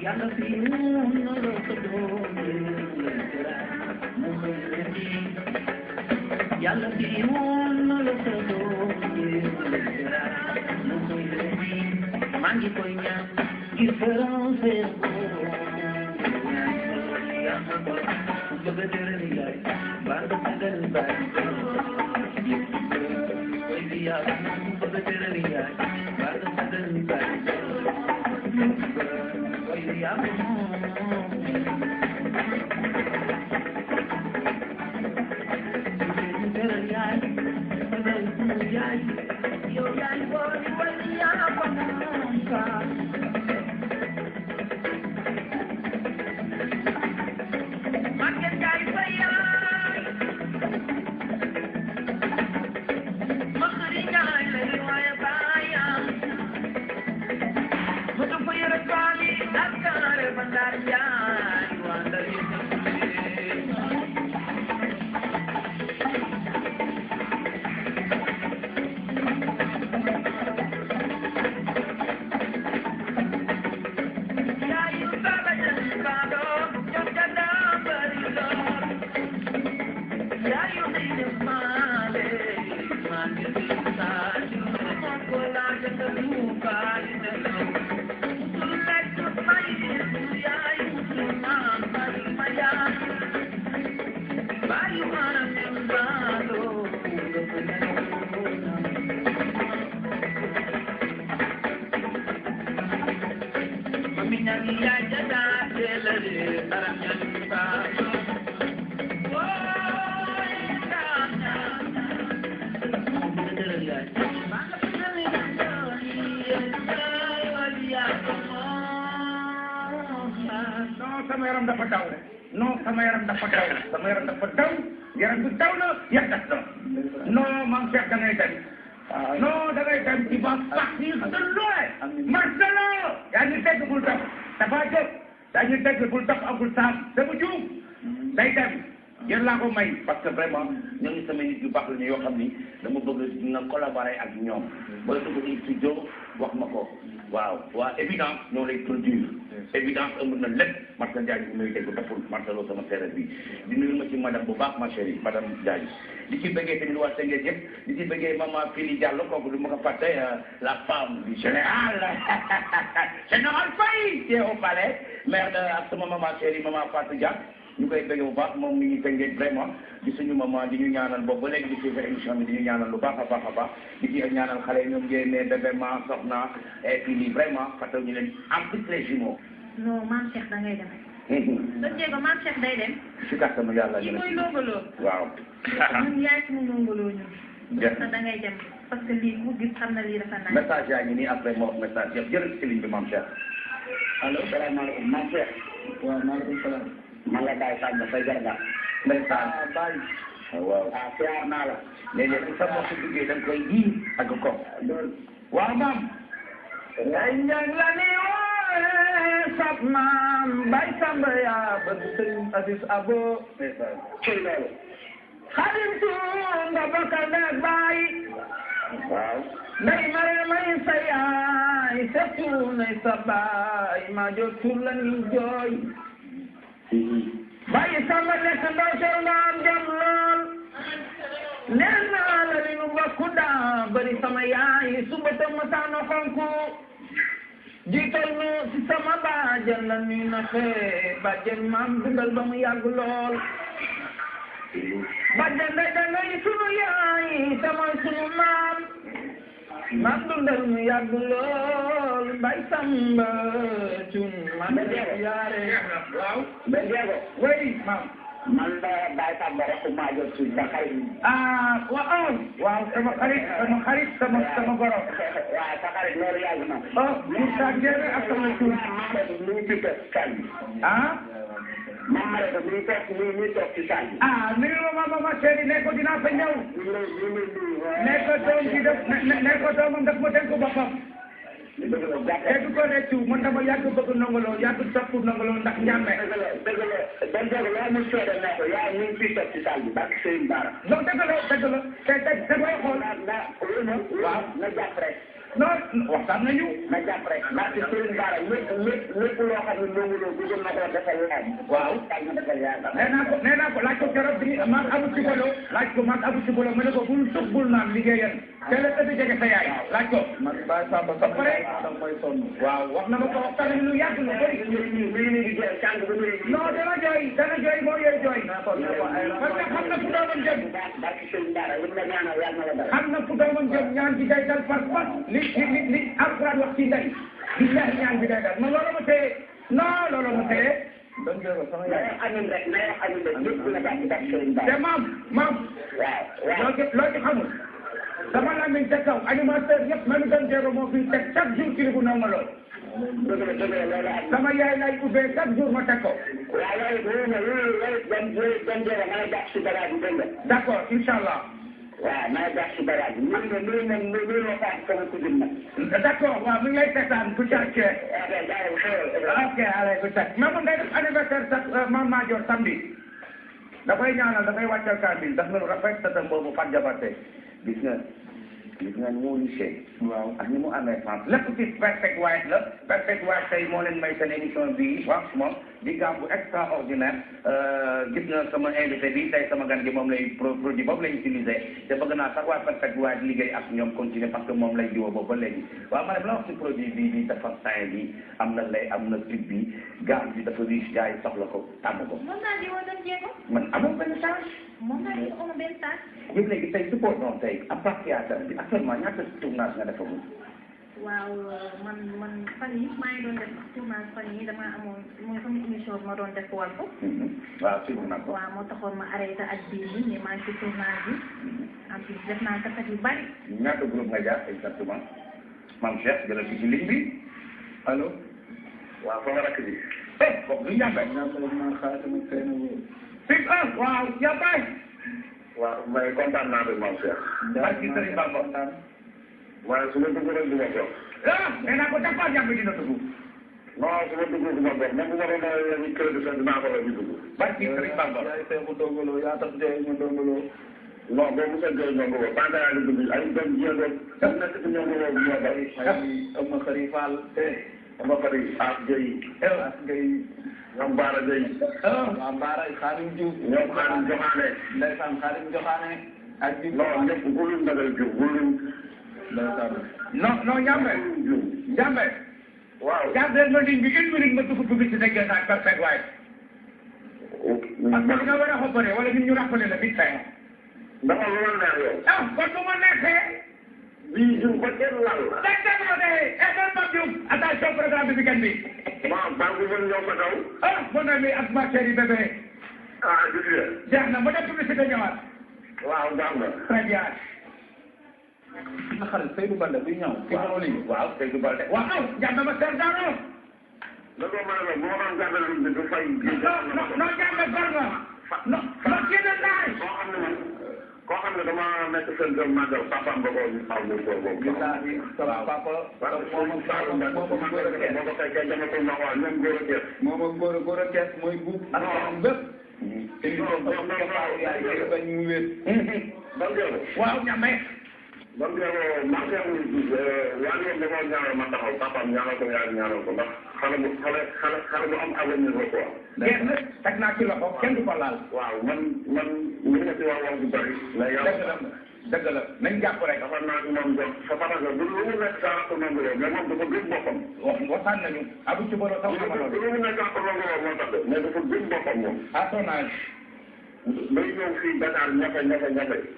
Yalla fi no lo todo Yalla fi no lo todo mangi koy ñaan différence sama yaram dafa daw non sama yaram dafa daw yaram bi daw na yàggat na non Mame Cheikh da ngay dem non da ngay dem tu vas partir de loin Marcelo yaa ngi dégg bul dox dafa jóg yaa ngi dégg bul dox amul saam dama juum day dem yéen laa ko may parce que vraiment ñoo ngi sama nit yu baax la ñu yoo xam ni dama bëgg nga collaborer ak ñoom booy dugg ci studio wax ma ko waaw waa évidence ñoo lay produire évidence ëmb na lépp Marcel Diagne bi muy dégg daful Marcelo sama séeréer bi di nuyu ma ci madame bu baax ma chérie madame Diagne di ci bëggee tamit waa Senghor yëpp di ci bëggee maman Fili Diallo kooku du ma ko fàtte la femme du général général Faye qui est au palais mère de ak sama maman chérie maman Fatou Dia ñu koy bëggee bu baax moom mi ngi tënkee vraiment di suñu maman di ñu ñaanal boobu ba léegi di ci émission bi di ñu ñaanal lu baax a baax di ci ñaanal xale ñoom génnee bébé ma soxna et puis vraiment fàttali ñu leen en plus les jumeaux. non Mame Cheikh da ngay dem. soo jéego Mame Cheikh day dem. si kàttanu yàlla ñu mooy longoloo. waaw. ñun yaay suñu longoloo ñun. jërëjëf parce que da ngay dem parce que lii ku gis xam na lii dafa naan. message yaa ngi nii après moo wax message yëpp jërëjëf ci ligne bi Mame Cheikh. allo salaamaaleykum Mame Cheikh. waaw maaleykum salaam. man la Baye Sall dafay jarga. ndeysaan Baye. waaw siyaar naa la. léeg-léeg sa mbokk duggee da nga koy ji ak ko. waaw maam. ngay njàng la ni wooye sab maam Baye Samba yaa bëgg sëñ Aziz Abo. ndeysaan loolu. xadim tuur nga bokkal nag Baye. waaw. nday mare may sa yaay sa tuur nay sa baay maa jot tuur la ni jooy. Baye Samba nekk ndaw sor nga am jom lool nee naa la li nu bokk daa bari sama yaay suba te ma saano xonku jiital nu si sama baajan la nuy na xee baajan maam dundal ba mu yàgg lool baajan day dangay sunu yaay sama sunu maam maam dundal mu yàgg lool Baye Samba cun maam yaare waaw ben Diego oui maam man da Baye Samba rek maa jot ci sa xarit waaw sama xarit sama goro waaw sa xarit loolu yàgg na mu sa gere ak sama cun mu ci kan Mama rek mi toog ci salle bi. nuyu ma mama chéri ne ko dinaa fa ñëw. ne ko doom bi def ne ko doomam daf ma dénk boppam. te du ko réccu man dama yàgg bëgg nongoloo yàgg topp nongoloo ndax ñàmme. dëgg la dañ jóg loo amul seede ne ko yaa ñu ngi fii toog ci salle bi barke Serigne Bara. non dëgg la te koy xool. waaw na jàpp rek. non waxtaan nañu. na jàpp rek barke Serigne Bara lépp loo xam ne nongoloo bëgg na ko defal yaay. waaw nee naa ko laaj ko keroog bi maag abu ci bolo laaj ko maag abu ci bolo mu ne ko bul tux bul naan liggéeyal te la tëdd jege sa yaay laaj ko. man Baye Samba sa pare mooy sonn. waaw wax na ma ko waxtaan nañu lu yàgg lu bëri. non dana jooy moo yooyu jooy. parce que xam na fu doomam jëm. xam na fu doomam jëm ñaan bi day dal par par li alxuraan wax ci ndey billahi ñaan bi day dal man loolu ma téye non loolu ma téye. donc sama yaay. te maam. loo ci xamul. sama lamiñ ca kaw animateur yëpp manu doon jéego moo fi teg chaque jour ci li bu nangu lool. sama yaay lay ubbee chaque jour ma teg ko. d'accord incha allah. waaw maa ngi baax si baraag bi man de loolu moo tax sama cousine nag. d'accord waaw mi ngi lay seetaan bu càccee. ok allez bu càcc mais moom day def anniversaire sax Mame Madior samedi. dafay ñaanal dafay wàccal kaamil ndax lu rafet sa tam boobu Fatou Diabaté gis nga ni mu riche. waaw ak ni mu amee sens lépp ci Perfect White la Perfect White tey moo leen may seen émission bii wax moom di gàmm bu extraordinaire gis nga sama invité bi tey sama gan gi moom lay produit boobu lay utilisé te bëgg naa sax waa Perfect White liggéey ak ñoom continuer parce que moom lay jiwoo boobu ba léegi waaw ma ne la wax ci produit bii di defar sain bi am na lay am na tube bi gaz bi dafa riche gars yi soxla ko tàmm ko. moom laa jiwoo dem jéego. man amoon benn charge. moom laa jiwoo amul benn charge. yëpp léegi tey support noonu tey à part théâtre bi actuellement ñaata tournage nga defagul. waaw man fan yi maa ngi doon def tournage fan yi damaa amoon mooy sama émission bi ma doon def Walf. waaw suivre naa ko. waaw moo taxoon ma arrêté ak bii nii mais maa ngi ci tournage bi en plus def naa kaset yu bari. ñaata groupe nga jaar exactement Mame Cheikh jëlal ci ligne bi allo. waaw fa nga rakk bi. kooku du Ndiambé. waaw Ndiambé. waaw mais kontaan naa de Mame Cheikh. barki Serigne Bamba. waaye su ma dugg rek du ma toog. nee naa ko d'accord Ndiambé dina dugg. non su ma dugg du ma toog même bu ma doon yéen crédit sax dinaa ko la ñu dugg. barki Serigne Bamba. yaay seexu Ndongolo yaa tax jooy ñu Ndongolo. non boobu mos a jooy Ndongolo Panta yaa ngi dugg ay doom jéego. am na ci Ndongolo bu ñoo bari. am na xëri Fall. am na xëri As Gueye. As Gueye. ñoom Baara Gueye. waaw Baara Xaadim Diouf. ñoom Xaadim Joxaane. ndeysaan Xaadim Joxaane. ak Diouf non ñëpp wuluñ Ndagal Diouf wuluñ. non Ndiambé. Ndiambé. waaw. gardez ma ligne bi une minute ma dugg publicité gën a Perfect White. parce que nga war a xobare wala ñun ñu rappelé la vite fait. dafa lu ma neex yow. kon bu ma neexee. bii jiw ba kenn lal la. dëgg la de Mame Diouf attention programme bi weekend bi. waaw banque bi ñëw ba taw. mon ami ak ma chérie bébé. gis nga. jeex na ma def publicité ñëwaat. waaw baax na. très bien. na xarit Seydou Balde buy ñëw. waaw Seydou Balde. waaw Ndiambé ma seer daanoo. da koo mën a la boo doon gàdtal bi du fay. non Ndiambé gor nga. non kii na naay. koo xam ne dama nekk seen kër Magal papaam ba boobu xaw ma ko boobu. billahi sama papa. moom ko fekkee jamatul ma waa ñoom góor a kees. moom ak góor a kees mooy buub. ak kanam bépp. émission bi dafa xaw yaay day bañ mu wéet. waaw Ndiambé. donc maa ngi leen di waa yoon dafa ñaanal ma taxaw papaam ñaanal ko yaay ñaanal ko ndax xale bu am avenir la quoi. jeex na teg naa ci loxo kenn du ko laal. waaw man li nga ci wax bu bari. mais yow dëgg la nañ jàpp rek. dafa naa ci moom jox sa parce que lu mu nekk saa ko nanguloo mais moom dafa gëm boppam. waxtaan nañu abu ci boro sax sama loolu. lu mu nekk saa ko nanguloo moo tax mais dafa gëm boppam moom. à ton âge. day ñëw fii Dakar ñafe.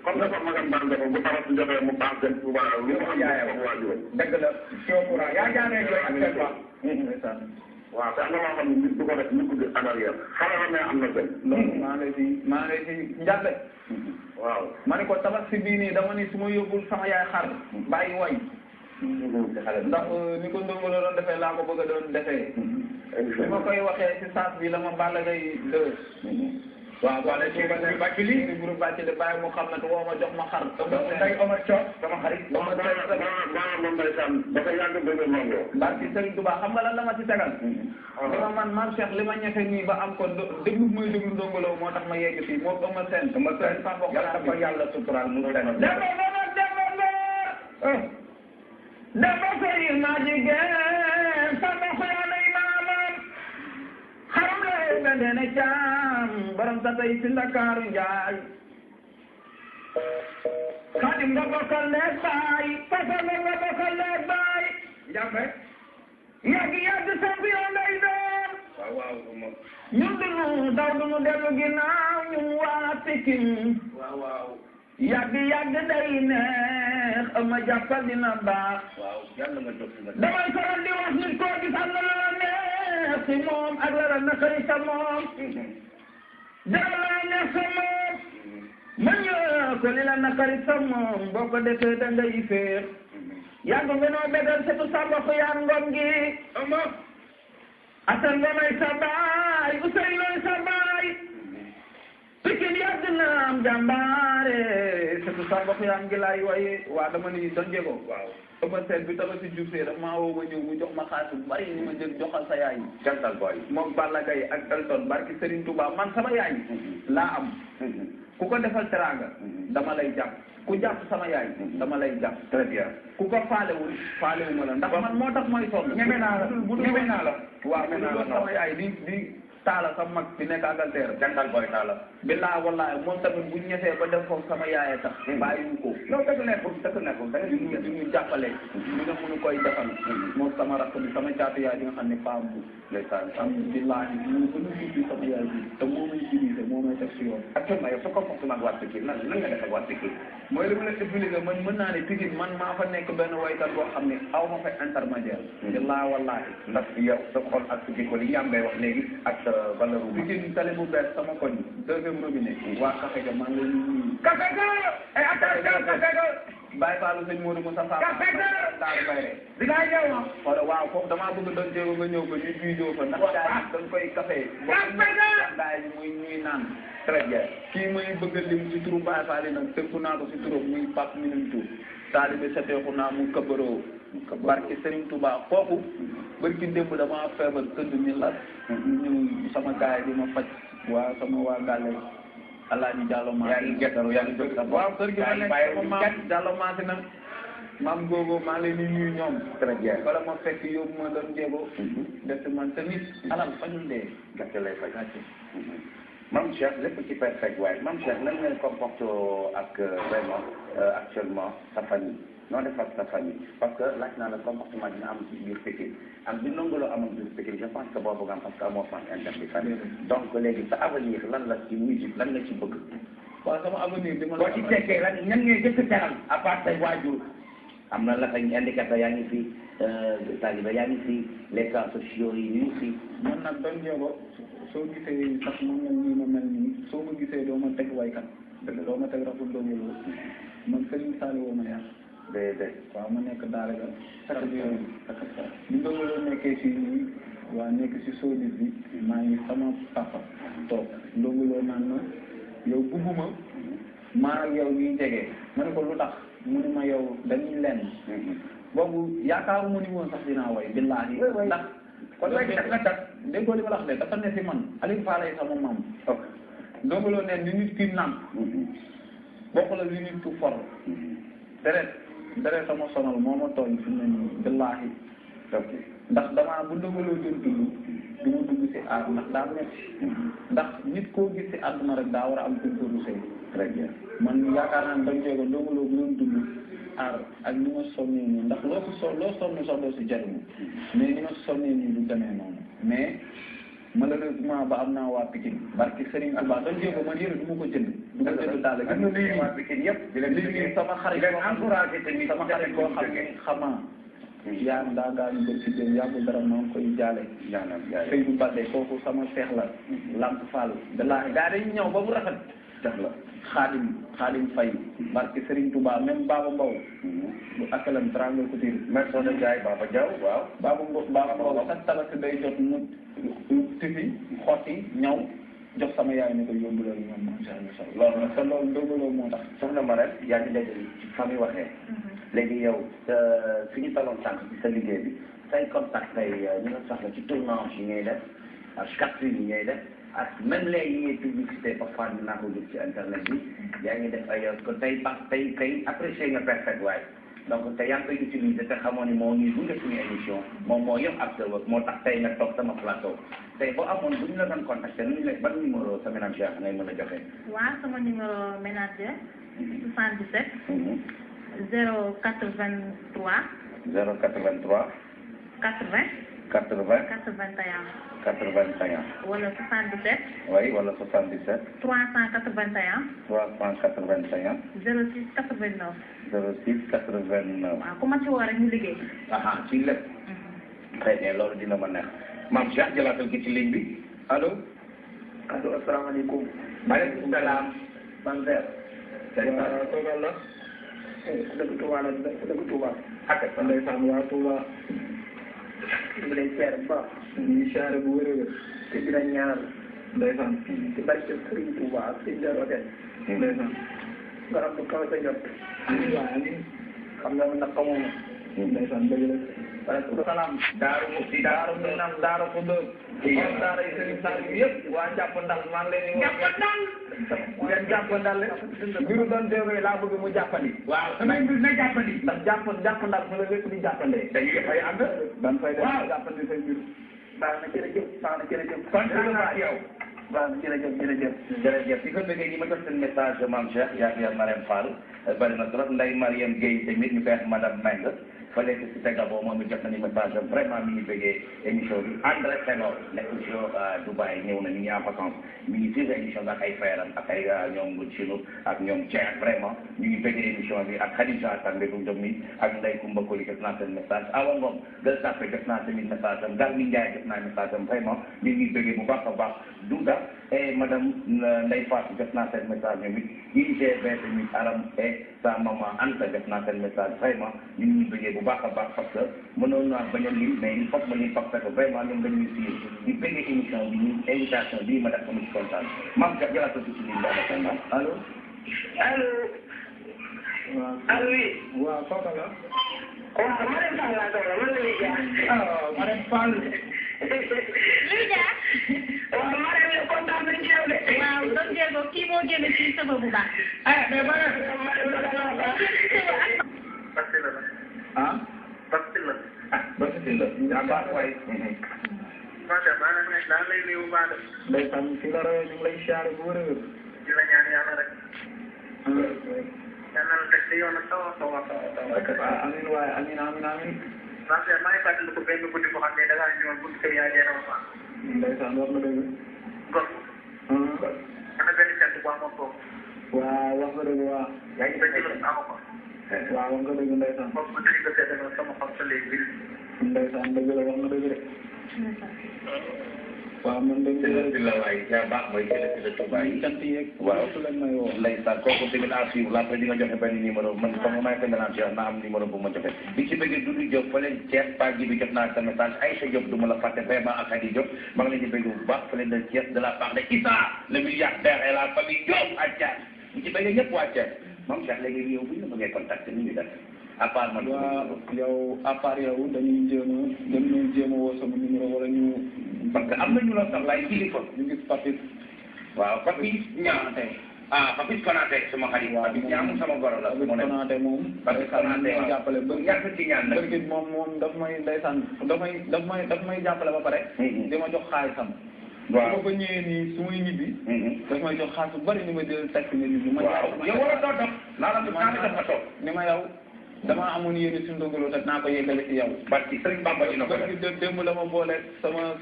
comme dafa magam baax dafa bu tabax jotee mu baax dem Touba lu mu am ko waajur. dëgg la ci au courant yaa jaaree yooyu actuellement. waaw te am na loo xam ne nit du ko def nit ku di en arrière xale la mais am na gën. loolu maa ngi lay si Ndiambé. waaw. ma ne ko tabax si bii nii dama ni su ma yóbbul sama yaay xar bàyyi way. ndax ni ko Ndongo la doon defee laa ko bëgg a doon defee. bi ma koy waxee si saas bi la ma Balla Gaye 2. waaw wala ci bàcc li groupe bàcc li bàyyi mu xam ne woo ma jox ma xar. day Omar Thior sama xarit. moom ndeysaan dafa yàgg bëgg mango. barki Serigne Touba xam nga lan la ma ci tegal. li ma man maam Cheikh li ma ñefe nii ba am ko déglu muy déglu ndongolo moo tax ma yegg fii moo ëmma seen. sama seen fa bokk yàlla ko yàlla suturaal mu dem. dafa sëy ma jigéen sama xoyanay maamam xaram lay bende ne caam borom ta tey si Ndakaaru Njaay Xaadim nga bokkal leeg baay Fasal nga bokkal leeg baay Njambe yàgg champion lay doon waaw waaw ñun duñu daw duñu dellu ginnaaw ñun waa Pikine waaw waaw yàgg day neex ama jàppal dina baax waaw yàlla nga jot nga damay faral di wax nit koo gis am na la neex si moom ak la naqari sa moom dara la neex sa moom ma ñëw ko li la naqari sa moom boo ko defee da ngay féex yàgg nga noo bégal setu sa mbokk yaa ngom gi ama Asan nga may sa baay Ousseynou sa baay Pikine yàgg na am jàmbaare setu sa mbokk yaa ngi lay waye waa dama ni doon jéego waaw ëmba seet bi taba si jubsee daf maa woo ma ñëw mu jox ma xaalis bu bari ni ma jël joxal sa yaay jantal boy moom Balla Gaye ak Elton barki Serigne Touba man sama yaay laa am ku ko defal teraanga dama lay jàpp ku jàpp sama yaay dama lay jàpp très bien ku ko faalewu ma la ndax man moo tax mooy sonn ñeme naa la waaw bu dul woon sama yaay di taala sa mag di nekk Angleterre jantal boy taala billaa wallaahi moom tamit bu ñefee ba def foofu sama yaay tax bàyyiwu ko non dëgg nekkul da nga ñu jàppale ñu nga mënu koy defal moom sama rakk bi sama caatu yaay di nga xam ne femme bu ndeysaan am billaahi ñu gën a tuuti sama yaay bi te moo may utilisé moo may teg si yoon actuellement yow sa comportement ak waa Pikine nan nga def ak waa Pikine mooy li ma la expliqué man mën naa ne Pikine man maa fa nekk benn waykat boo xam ne aw ma fa intermédiaire billaa wallaahi ndax yow sa xol ak sa jikko li ñaam ngay wax léegi ak sa valeur bu Pikine tali bu bees sama koñ deuxième robinet waa café ga maa ngi leen di nuyu café ga ay attention café ga Baye Fallou sëñ Modou Moussa Fall café ga daal bayre dinaa ñëw xoolal waaw foofu damaa bëgg doon jéego nga ñëw ko ñu juydoo fa ndax daal dañ koy café café ga daay bi muy ñuy naan très bien kii muy bëgg a lim ci turu Baye Fall yi nag tënku naa ko ci turam muy Pape Minantou taalibe seteeku naa mu këbëroo barke Serigne Touba kooku barki démb damaa feebar tëdd ñu las ñu sama gaay di ma faj waa sama waa gàlle Alaaji Diallo maa yaa ngi gëstalu yaa ngi jóg sa waaw kër gi ma nekk sama maam Diallo maa si nag maam googu maa leen di nuyu ñoom très bien wala ma fekk yóbbu ma doon jéego def man te nit alal fajul dee gàcce lay faj Mame Cheikh lépp ci perfect waaye Mame Cheikh nan ngeen comporte ak vraiment actuellement sa famille noo def ak sa famille parce que laaj naa la comportement dina am ci biir Pikine am bi nongoloo amoon biir Pikine je pense que boobu nga am parce que amoo sens interdit famille donc léegi sa avenir lan la ci musique lan nga ci bëgg waaw sama avenir bi ma boo ci tekkee lan ñan ngay jëkk teral à part say waajur am na la ay handicapé yaa ngi fi talibé yaa ngi fi les cas sociaux yi ñu ngi fi man nag doon jéego soo gisee sax ma mel nii ma mel nii soo ma gisee doo ma teg waykat doo ma teg rafet doo ma man Serigne Saliou ma yar déedéet waaw ma nekk daara ga sax bi li Ndongo nekkee si waa nekk si soodis bi maa ngi sama papa toog Ndongo naan ma yow bugguma maa ak yow ñuy jege ma ne ko lu tax mu ne ma yow dañuy lenn boobu yaakaaru mu ni woon sax dinaa way billaahi ndax kon léegi def nga tax déggoo li ma la wax de dafa ne si man Aliou Fall sama maam Ndongo Lo ne ni nit ki nàmp bokk la li nit ku for deret sama sonal moo ma tooñ fi mu ne nii billaahi ndax damaa bu Ndongo Lo doon dund du ma dugg si aar ndax daa metti ndax nit koo gis si àdduna rek daa war a am kuñ ko rusee très bien man yaakaar naa ne dañ jéego Ndongo Lo bu doon dund aar ak ni ma sonnee nii ndax loo sonn sax doo si jariñu mais ni ma sonnee nii du demee noonu mais malheureusement ba am naa waa Pikine barki Serigne Touba dañ jéego man yëre du ma ko jënd du ma jënd daal am na lii waa Pikine yëpp di leen sama xarit boo encouragé tamit sama xarit boo xam ne xamaa yaa ngi daa gaañu bër ci jëm yàggul dara maa ngi koy jaale Seydou Bade kooku sama seex la Lamp Fall dalaa gaa dañu ñëw ba mu rafet def la Xaadim Faye barke Serigne Touba même Baba Mbow bu akalam Trango Couture mais soo def jaay Baba Diaw waaw Baba Mbow sax tabaski day jot mu tifi xotti ñëw jox sama yaay ne ko yóbbu la ñoom macha allah loolu nag te loolu Ndongo Lo moo tax soxna ma rek yaa ngi dégg ci famille waxee léegi yow fi ñu taloon sànq ci sa liggéey bi say contact tey ñu nga soxla ci tournage yi ngay def ak capture yi ngay def ak même les yi ngay publicité parfois dinaa ko gis ci internet bi yaa ngi def ay ko tey tey apprécié nga perfect waaye donc te yaa ngi koy utiliser te xamoo ni moo ñuy gunge suñu émission moom moo yëpp after work moo tax tey nga toog sama plateau tey boo amoon bu ñu la doon contacter nu ñu lay ban numéro sa ménagère ngay mën a joxe. waaw sama numéro ménagère 77. 083. 083. 80. 81. wala 77. oui wala 77. 381. 381. 06 89. 06 89. waaw ku ma ci woo rek ñu liggéey. ci lépp. xëy na loolu dina ma neex. maam Cheikh jëlaatal ki ci ligne bi allo. allo asalaamaaleykum. maaleykum salaam. man Seydou. waaw toogal la. dëgg Touba la dëgg Touba. ak ndeysaan waa Touba. ñu ngi lay seere bu baax. ñu ngi seere bu wér a wér. te dina ñaanal. ndeysaan. ci barke Sëriñ Touba ak sëñ Darou Hôtel. ndeysaan. nga am bu kaw sa jot. waaw amiin. xam nga nag xamoo ma. ndeysaan dëgg la. waaleykum salaam. Daaru Muxti Daaru Minam Daaru Xuddoos. moom daara yi Sëriñ Saliou yëpp waa jàppandal maa ngi leen di. jàppandal. ngeen jàppandal biru doon déggee laa bëgg mu jàppandi. waaw samay mbir na jàppandi. ndax jàppandal fa la lépp di jàppandee. dañuy def ay ànd. ban fay def waaw jàppandi say mbir. baax na jërëjëf baax na jërëjëf. kontaan naa ci yow. baax na jërëjëf. jërëjëf di ko bëggee ñi ma jot seen message maam Cheikh yaa Mariam Fall bari na trop Ndeye Mariam Guèye tamit ñu koy wax madame Meng fële ci Tegabo moom it jot nañu message am vraiment mi ngi bëggee émission bi André Senghor nekk ci Dubaï ñëw na mi ngi en vacances mi ngi suivre émission bi ak ay frères am ak ay ñoom Chino ak ñoom Cheikh vraiment ñu ngi bëggee émission bi ak Khadija Sane bu jom mi ak Ndeye Koumba Koli jot naa seen message Awa Ngom Gueule Tapée jot naa tamit message am Gal mi Ndiaye jot naa message am vraiment ñu ngi bëggee bu baax a baax Douda et madame Ndeye Fatou jot naa seen message ñoom it IGB tamit Aram et sa maman Anta jot naa seen message vraiment ñu ngi bëggee bu baax a baax parce que mënoon naa bañ a lim mais il faut que ma lim parce que vraiment ñoom dañuy suivre di bëggee émission bi ñu invitation bii ma def ko mu ci kontaan maam Cheikh jëlaat ci ligne bi allo. allo. waaw allo oui. waaw kooku la. waaw Marème Fall laa soxla man la Lydia. Marème Fall. Lydia. waaw Marème la kontaan nañ ci yow de. waaw doon jéego kii moo génn ci sëba bu baax. mais Marème. ah. Bastil la. Bastil la. yaa baax waay. macha allah maa ngi lay nuyu bu baax de. ndeysaan fi nga royee ñu ngi lay siyaare bu wér a wér. di la ñaan yàlla rek. yàlla na la teg ci yoon ak taw. amiin waaye amiin. macha allah maa ngi fàttaliku benn guddi boo xam ne da ngaa ñëwoon buntu kër yaa jeex na ndeysaan war na dëgg. Gor. am na benn cant bu amoon foofu. waaw wax nga dëgg waaw. yaa ngi bëgg lu amoo ko. waaw wax nga dëgg ndeysaan. foofu bu tëddee ko seetlu sama xol sa léegi biir. ndeysaan dëgg la wax nga dëgg de. waaw man de. jërëjëf la waay yaa baax mooy jëlee ci Touba yi. cant yeeg. waaw su leen may woo. ndeysaan kooku tamit à suivre la di nga joxe benn numéro man comme maa ngi koy mélange naa am numéro bu ma joxe. bi ci bëggee Doudou Diop fële Thiès Paa ji bi jot naa sa message Aïcha Diop du ma la fàtte vraiment ak Khady Diop maa ngi leen di bëgg bu baax fële de Thiès de la part de Issa le milliardaire et la famille Diop à Thiès bi ci bëggee ñëpp waa Thiès moom Cheikh léegi yow bu ñu la bëggee contacter ni ñu def à part man. waaw yow à part yow dañuy jéem a woo sama numéro wala ñu. parce que am na ñu la soxla ay kilifa. ñu gis Papis. waaw Papis Niang Papis Konaté sama xarit. waaw Papis Niang sama goro la. Papis Konaté moom. Papis Konaté waaw jàppale ba ñàkk ci ñaan nag. bërgit moom daf may ndeysaan daf may jàppale ba pare. di ma jox xaalisam. waaw su ma ko ñëwee nii su may ñibbi. daf may jox xaalis bu bari ni ma jël tekk nga ñibbi. waaw yow war a doon dox. naa la def ma toog. ni ma yow. damaa amoon yéene si ndongolo te naa ko yeggale si yow. parce que Sëriñ Bamba dina ko def démb la ma boole sama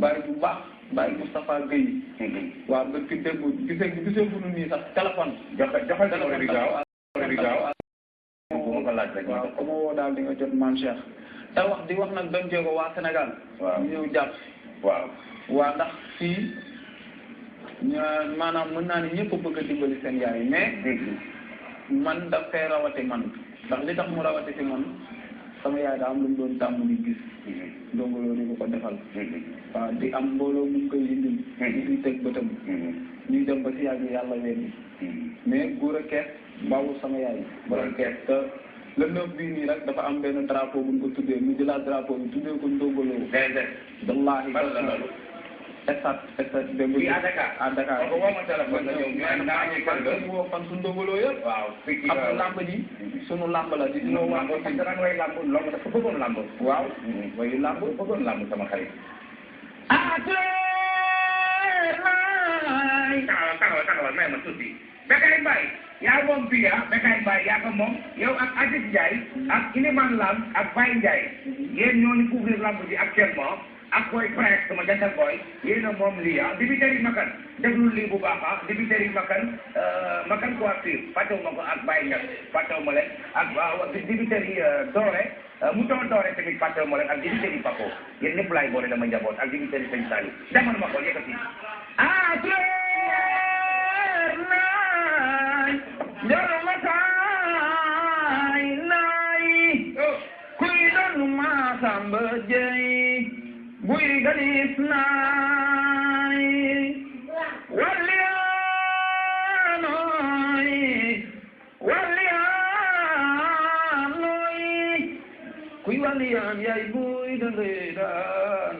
bàyyi bu baax bàyyi Moustapha Guèye. waaw ba ki démb gisee bu nu nii sax téléphone. joxal numéro bi gaaw. waaw ku ma woo daal di nga jot Mame Cheikh. te di wax nag doon jéego waa Sénégal. waaw ñëw jàpp. waa ndax fii maanaam mën naa ne ñëpp a bëgg a dimbali seen yaay yi mais. man daf fee rawati man ndax li tax mu rawati ci man sama yaay daa am lu mu doon tàmm di gis Ndongo Lo di ko defal waaw di am mbooloo mu koy indil di di teg bëtam ñuy dem ba si yàgg yàlla ween mais góor a kees baawu sama yaay borom kees te le 9 bii nii rek dafa am benn drapeau bu ñu ko tuddee mu jëlaat drapeau bi tuddee ko Ndongo Lo wallaahi estat démb fii à Dakar. à Dakar ko woo ma téléphone nga ñëw ñu ànd naa ñu kër woo fan su Ndongo Lo yëpp waaw fii xam nga làmb ji sunu làmb la di ñëw lamb parce que daan way lamb loolu dafa bëggoon lamb waaw way lamb bëggoon lamb sama xarit taxawal may ma tuuti Bécaye Mbaye yaa moom fii Bécaye Mbaye yaa ko moom yow ak Aziz Ndiaye ak Iliman Lam ak Baye Ndiaye yéen ñooñu couvrir lamb ji actuellement ak koy presque sama jantal boy yéen a moom lii dibiteri makan déglul lii bu baax dibiteri makan coiffure fàttewu ma ko ak Baye Ndiaye fàttewu ma leen ak dibiteri doore mouton doore tamit fàttewu ma leen ak dibiteri Paco yéen ñëpp laay boole dama njaboot ak dibiteri Sëñ Saliou demal ma ko yëkkati Jalo masai nai kuy donu masamba jai bui galis nai walianoi kuy walian yai bui daledan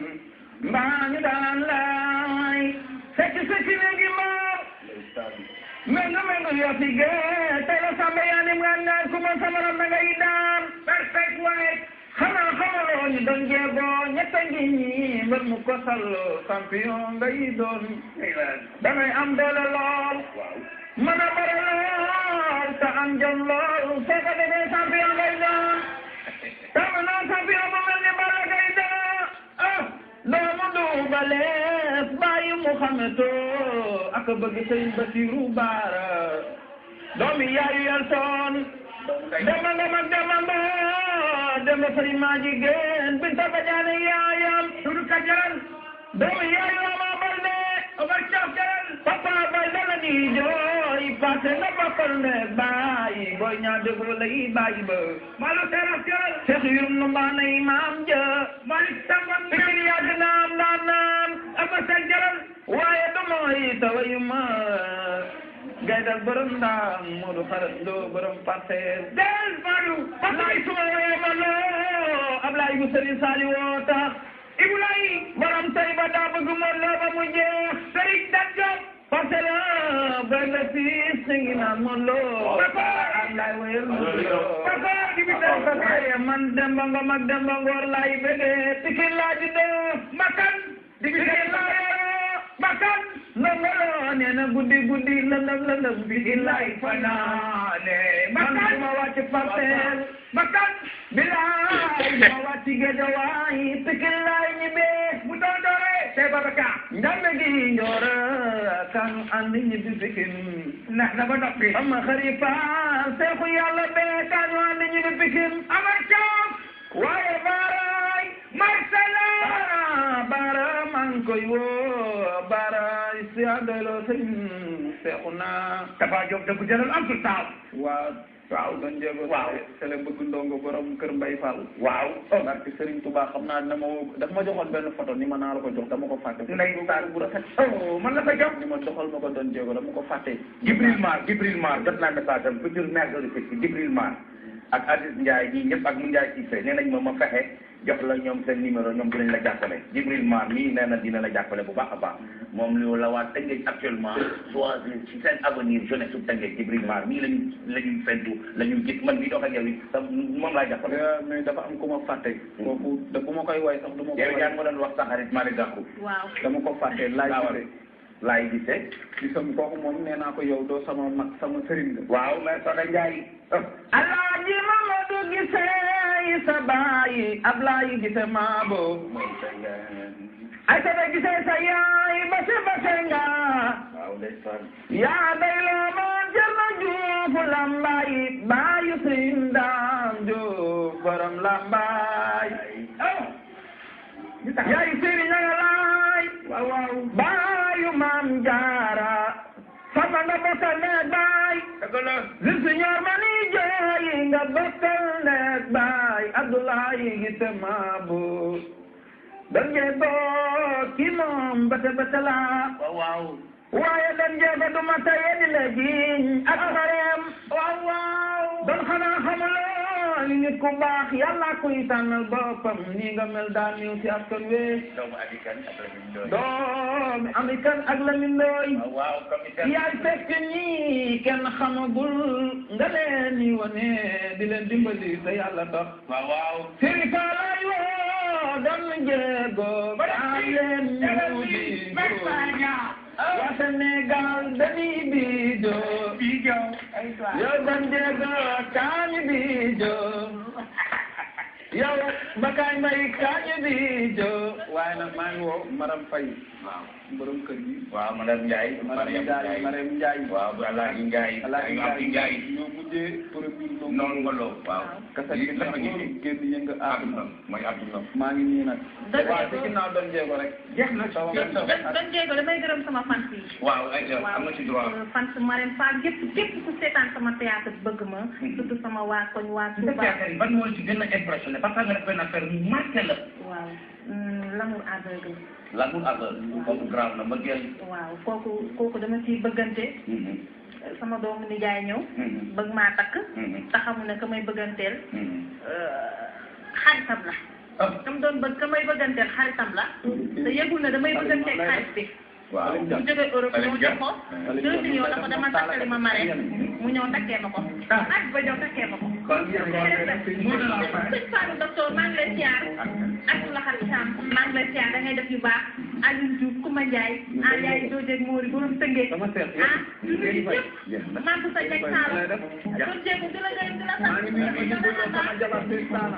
mbani dan lai seki negi ma Mengo ya sige tela sampeyan ngangan kuma samaram nga idam perfect way xana xamalo ñu don jego ñettangi ñi mbër mu ko sallo champion ngay doon da ngay am doole lool mën a bëre lool te am jom lool soo ko defee champion ngay doon tama noon champion bu mel ni Balla Gaye doomu Duubalees bàyyi Muhammadu ak bëgg Sëriñ Basiru Baara doomi yaayu Yeltoon dema nga mag dema Sëriñ maa jigéen Binta Badiane yaayam Dudu Kajaran doomi yaayu Ama Balde Omar Caaf Jaran Papa Balde la di jooy paase nga bokkal ne bàyyi booy ñaa déglu lay bàyyi ba Malu Seras Jaran Seex Yurum nu mbaana imaam ja Malik Samban Pikin yàgg naam naan ama seen jaran waaye du mooy tawayuma gaydal borom ndaam Moodu xarat loo borom parcelle del Fadu Ablaye suma wee ma loo Ablaye bu Sëriñ Saali woo tax Ibulaay borom tay ba daa bëgg moon loo ba mu jeex Sëriñ Danjop parcelle boy la siis singi naan moon loo Ablaye weel moon loo man Demba Ngom ak Demba Ngor laay bëggee Pikin laa juddoo makan Pikin laa yoroo makan Ndongo Lo nee na guddi lëndëm Pikin laay fanaane makan ma wàcc parcelle makan bilaay ma wàcc Géejawaay Pikin laay ñibbee mu doon doore Sey Babacar njambe gi njoora kan andi ñibbi Pikin na ba noppi ama xarifa seexu yàlla bee kan ñu andi ñibbi Pikin amar caam waaye baaraay Marcela baara man koy woo baara si àndaloo sëñ seexu naa dafa jóg dëgg jëlal am su taaw waaw doon jéego sele bëgg ndongo borom kër Mbay Fall waaw barke Sëriñ Tuubaa xam naa daf ma joxoon benn photo ni ma naa la ko jox dama ko fàtte nday saar bu rafet man la ko jox ni ma doxal ma ko doon jéego dama ko fàtte Jibril Mar jot naa message am futur maire de Jibril Mar ak Aziz Ndiaye ñii ñëpp ak mu Ndiaye Cissé nee nañ ma fexe jox la ñoom seen numéro ñoom dinañ la jàppale Jibril Mar mii nee na dina la jàppale bu baax a baax moom lu la waa Tëngéej actuellement choisir ci seen avenir jeunesse su Tëngéej Jibril Mar mii la ñuy fentu la ñuy gis man mii dox ak yow it moom laa jàppale. mais dafa am ku ma fàtte. kooku da bu ma koy way sax du ma ko way. yow yaa ngi ma doon wax sa xarit Malick Gakou. waaw dama ko fàtte laay gisee. gisam kooku moom nee naa ko yow doo sama mag sama sëriñ la. waaw mais Soda Ndiaye. Alaaji Mamadou gisee sa baay Ablaye gisee maabo. ay sa gisee sa yaay base nga. waaw ndeysaan. yaa day loo ma jërna Juuf Lambaay baayu Sëriñ Daam Juuf borom Lambaay. yaay Sëriñ Ñangalaay. waaw baayu Maam Jaara. Papa nga bokkal neeg baay. dëgg la. Siñoor ma ni jooy nga bokkal neeg baay Abdoulaye gi te maabu dan jeego ki moom bata la waaw waaye dan jeego du ma taye di la jiiñ ak mareem waaw dan xanaa xamuloo ni nit ku baax yàlla koy tànnal boppam nii nga mel daal ñëw ci askan wi doomu Amikan ak Lamine Ndoye doomu Amikan ak Lamine Ndoye waaw commissaire yaay fekk ñii kenn xamagul nga leen di wane di leen dimbali te yàlla tax waaw Sëriñ Faalaay woo dan jeego daa leen ñëw di waa Sénégal dañuy biijo yow dan jeego kañu biijo yow Mbakaay Mbay kañu biijo waaye nag maa ngi woo Maram Faye waaw borom kër gi waaw madame Ndiaye Mariam Ndiaye waaw Alaaji Ndiaye Abdi Ndiaye ñoo mujjee produit noonu ngolo waaw kasa gi dafa ngi génn yënga Abdou mooy Abdou maa ngi nii nag waaw ci ginnaaw doon jéego rek jeex na doon jéego damay gërëm sama fans yi waaw ay am na ci droit fans Marème Fall képp ku seetaan sama théâtre bëgg ma surtout sama waa koñ waa Touba ban moo ci gën a impressionné parce que nga def benn affaire mu marqué la waaw l'amour aveugle l'amour aveugle kooku grave na mbëggeel waaw kooku dama ciy bëggante sama doomu nijaay ñëw bëgg maa takk taxamu ne ka may bëgganteel xaritam la kam doon bëgg ka may bëgganteel xaritam la te yëgul na damay bëgganteel xarit bi waaw mu jógee Europe ñëw jox ko 2 millions la ko dama takkali ma Marème mu ñëw takkee ma ko ak ba ñëw takkee ma ko sëñ Fallou docteur maa ngi lay siyaar ak la xarit Sam maa ngi lay siyaar da ngay def yu baax Aliou Diouf Kouma Ndiaye yaay doojeeg Mori borom tëngee lu ñu yëpp maa bu sa jeg Sall doon jéegu di la gërëm di la sant